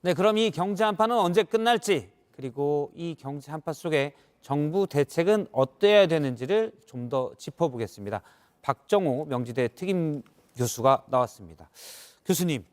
네, 그럼 이 경제 한파는 언제 끝날지, 그리고 이 경제 한파 속에 정부 대책은 어때야 되는지를 좀 더 짚어보겠습니다. 박정호 명지대 특임 교수가 나왔습니다. 교수님,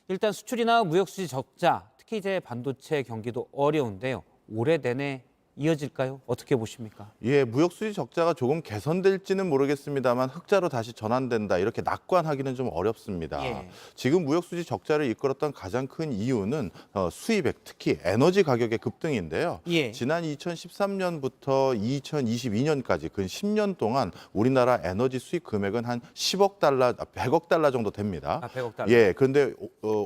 일단 수출이나 무역 수지 적자, 특히 이제 반도체 경기도 어려운데요. 올해 내내 이어질까요? 어떻게 보십니까? 예, 무역 수지 적자가 조금 개선될지는 모르겠습니다만 흑자로 다시 전환된다 이렇게 낙관하기는 좀 어렵습니다. 예. 지금 무역 수지 적자를 이끌었던 가장 큰 이유는 수입액, 특히 에너지 가격의 급등인데요. 예. 지난 2013년부터 2022년까지 근 10년 동안 우리나라 에너지 수입 금액은 한 10억 달러, 100억 달러 정도 됩니다. 100억 달러. 예, 그런데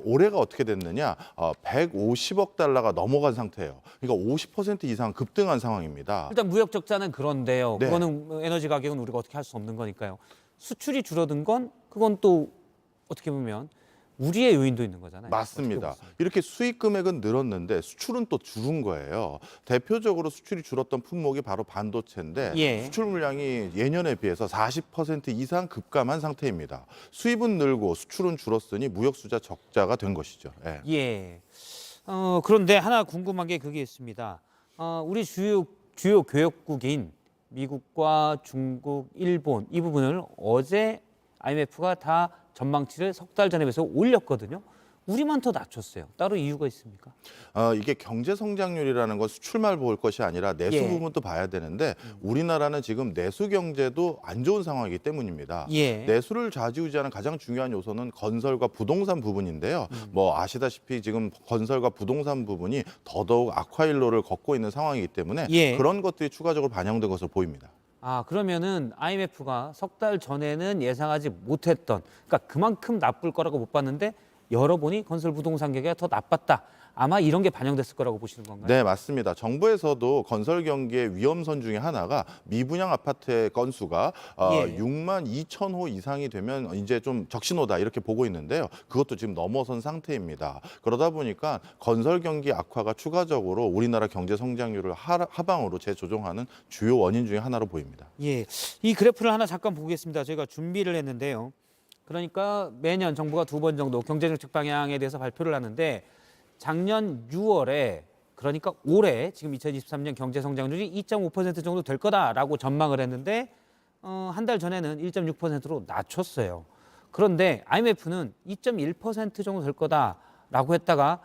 올해가 어떻게 됐느냐? 150억 달러가 넘어간 상태예요. 그러니까 50% 이상 급등한 상황입니다. 일단 무역 적자는 그런데요. 네. 그거는 에너지 가격은 우리가 어떻게 할 수 없는 거니까요. 수출이 줄어든 건 그건 또 어떻게 보면 우리의 요인도 있는 거잖아요. 맞습니다. 어떻게 보세요? 이렇게 수입 금액은 늘었는데 수출은 또 줄은 거예요. 대표적으로 수출이 줄었던 품목이 바로 반도체인데 예. 수출 물량이 예년에 비해서 40% 이상 급감한 상태입니다. 수입은 늘고 수출은 줄었으니 무역 수자 적자가 된 것이죠. 예. 예. 그런데 하나 궁금한 게 그게 있습니다. 우리 주요 교역국인 미국과 중국, 일본 이 부분을 어제 IMF가 다 전망치를 석 달 전에 비해서 올렸거든요. 우리만 더 낮췄어요. 따로 이유가 있습니까? 이게 경제 성장률이라는 건 수출만 볼 것이 아니라 내수 예. 부분도 봐야 되는데 우리나라는 지금 내수 경제도 안 좋은 상황이기 때문입니다. 예. 내수를 좌지우지하는 가장 중요한 요소는 건설과 부동산 부분인데요. 뭐 아시다시피 지금 건설과 부동산 부분이 더더욱 악화일로를 걷고 있는 상황이기 때문에 예. 그런 것들이 추가적으로 반영된 것으로 보입니다. 그러면은 IMF가 석 달 전에는 예상하지 못했던, 그러니까 그만큼 나쁠 거라고 못 봤는데 열어보니 건설 부동산 경기가 더 나빴다. 아마 이런 게 반영됐을 거라고 보시는 건가요? 네, 맞습니다. 정부에서도 건설 경기의 위험선 중에 하나가 미분양 아파트의 건수가 예. 6만 2천 호 이상이 되면 이제 좀 적신호다 이렇게 보고 있는데요. 그것도 지금 넘어선 상태입니다. 그러다 보니까 건설 경기 악화가 추가적으로 우리나라 경제 성장률을 하방으로 재조정하는 주요 원인 중에 하나로 보입니다. 예, 이 그래프를 하나 잠깐 보겠습니다. 저희가 준비를 했는데요. 그러니까 매년 정부가 2번 정도 경제정책 방향에 대해서 발표를 하는데 작년 6월에 그러니까 올해 지금 2023년 경제 성장률이 2.5% 정도 될 거다라고 전망을 했는데 한 달 전에는 1.6%로 낮췄어요. 그런데 IMF는 2.1% 정도 될 거다라고 했다가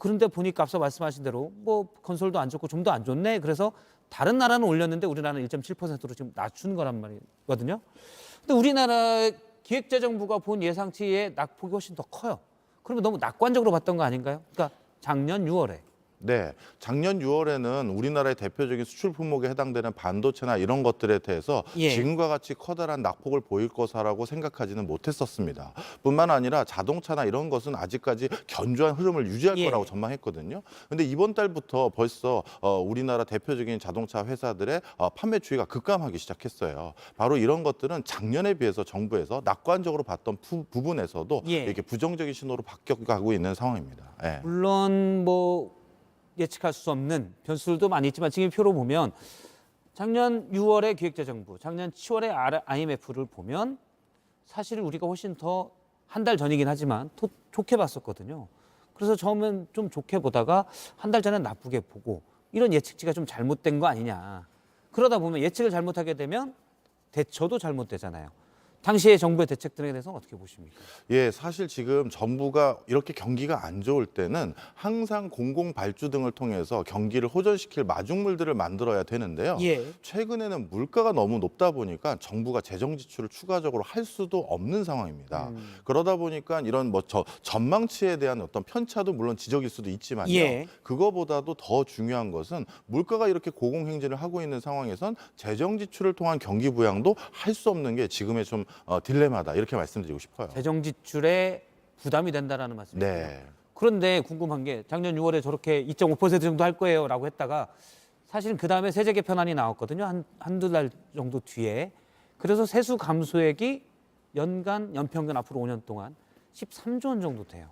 그런데 보니까 앞서 말씀하신 대로 뭐 건설도 안 좋고 좀 더 안 좋네. 그래서 다른 나라는 올렸는데 우리나라는 1.7%로 지금 낮춘 거란 말이거든요. 근데 우리나라 기획재정부가 본 예상치의 낙폭이 훨씬 더 커요. 그러면 너무 낙관적으로 봤던 거 아닌가요? 그러니까 작년 6월에. 네, 작년 6월에는 우리나라의 대표적인 수출 품목에 해당되는 반도체나 이런 것들에 대해서 예. 지금과 같이 커다란 낙폭을 보일 거라고 생각하지는 못했었습니다. 뿐만 아니라 자동차나 이런 것은 아직까지 견조한 흐름을 유지할 예. 거라고 전망했거든요. 근데 이번 달부터 벌써 우리나라 대표적인 자동차 회사들의 판매 추이가 급감하기 시작했어요. 바로 이런 것들은 작년에 비해서 정부에서 낙관적으로 봤던 부분에서도 예. 이렇게 부정적인 신호로 바뀌어가고 있는 상황입니다. 예. 물론 뭐 예측할 수 없는 변수들도 많이 있지만 지금 표로 보면 작년 6월에 기획재정부, 작년 10월에 IMF를 보면 사실 우리가 훨씬 더 한 달 전이긴 하지만 좋게 봤었거든요. 그래서 처음엔 좀 좋게 보다가 한 달 전엔 나쁘게 보고 이런 예측치가 좀 잘못된 거 아니냐. 그러다 보면 예측을 잘못하게 되면 대처도 잘못되잖아요. 당시의 정부의 대책들에 대해서는 어떻게 보십니까? 예, 사실 지금 정부가 이렇게 경기가 안 좋을 때는 항상 공공 발주 등을 통해서 경기를 호전시킬 마중물들을 만들어야 되는데요. 예. 최근에는 물가가 너무 높다 보니까 정부가 재정 지출을 추가적으로 할 수도 없는 상황입니다. 그러다 보니까 이런 뭐 전망치에 대한 어떤 편차도 물론 지적일 수도 있지만요. 예. 그거보다도 더 중요한 것은 물가가 이렇게 고공행진을 하고 있는 상황에선 재정 지출을 통한 경기 부양도 할 수 없는 게 지금의 좀 딜레마다 이렇게 말씀드리고 싶어요. 재정 지출에 부담이 된다라는 말씀이죠. 네. 그런데 궁금한 게 작년 6월에 저렇게 2.5% 정도 할 거예요라고 했다가 사실은 그 다음에 세제 개편안이 나왔거든요. 한두 달 정도 뒤에. 그래서 세수 감소액이 연평균 앞으로 5년 동안 13조 원 정도 돼요.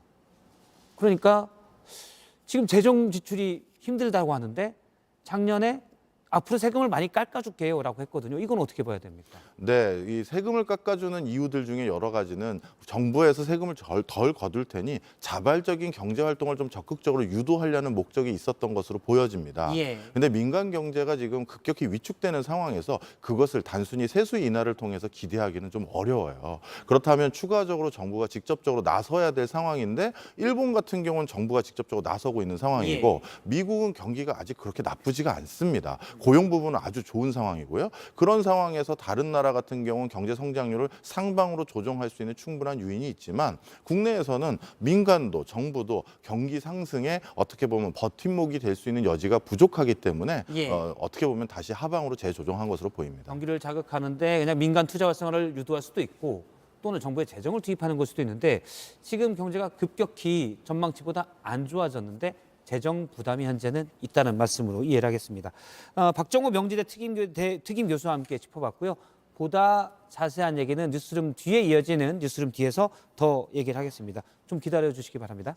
그러니까 지금 재정 지출이 힘들다고 하는데 작년에 앞으로 세금을 많이 깎아줄게요라고 했거든요. 이건 어떻게 봐야 됩니까? 네, 이 세금을 깎아주는 이유들 중에 여러 가지는 정부에서 세금을 덜 거둘 테니 자발적인 경제 활동을 좀 적극적으로 유도하려는 목적이 있었던 것으로 보여집니다. 예. 근데 민간 경제가 지금 급격히 위축되는 상황에서 그것을 단순히 세수 인하를 통해서 기대하기는 좀 어려워요. 그렇다면 추가적으로 정부가 직접적으로 나서야 될 상황인데 일본 같은 경우는 정부가 직접적으로 나서고 있는 상황이고 미국은 경기가 아직 그렇게 나쁘지가 않습니다. 고용 부분은 아주 좋은 상황이고요. 그런 상황에서 다른 나라 같은 경우는 경제 성장률을 상방으로 조정할 수 있는 충분한 요인이 있지만 국내에서는 민간도 정부도 경기 상승에 어떻게 보면 버팀목이 될 수 있는 여지가 부족하기 때문에 예. 어떻게 보면 다시 하방으로 재조정한 것으로 보입니다. 경기를 자극하는데 그냥 민간 투자 활성화를 유도할 수도 있고 또는 정부의 재정을 투입하는 걸 수도 있는데 지금 경제가 급격히 전망치보다 안 좋아졌는데 재정 부담이 현재는 있다는 말씀으로 이해를 하겠습니다. 박정호 명지대 특임 교수와 함께 짚어봤고요. 보다 자세한 얘기는 뉴스룸 뒤에 이어지는 뉴스룸 뒤에서 더 얘기를 하겠습니다. 좀 기다려 주시기 바랍니다.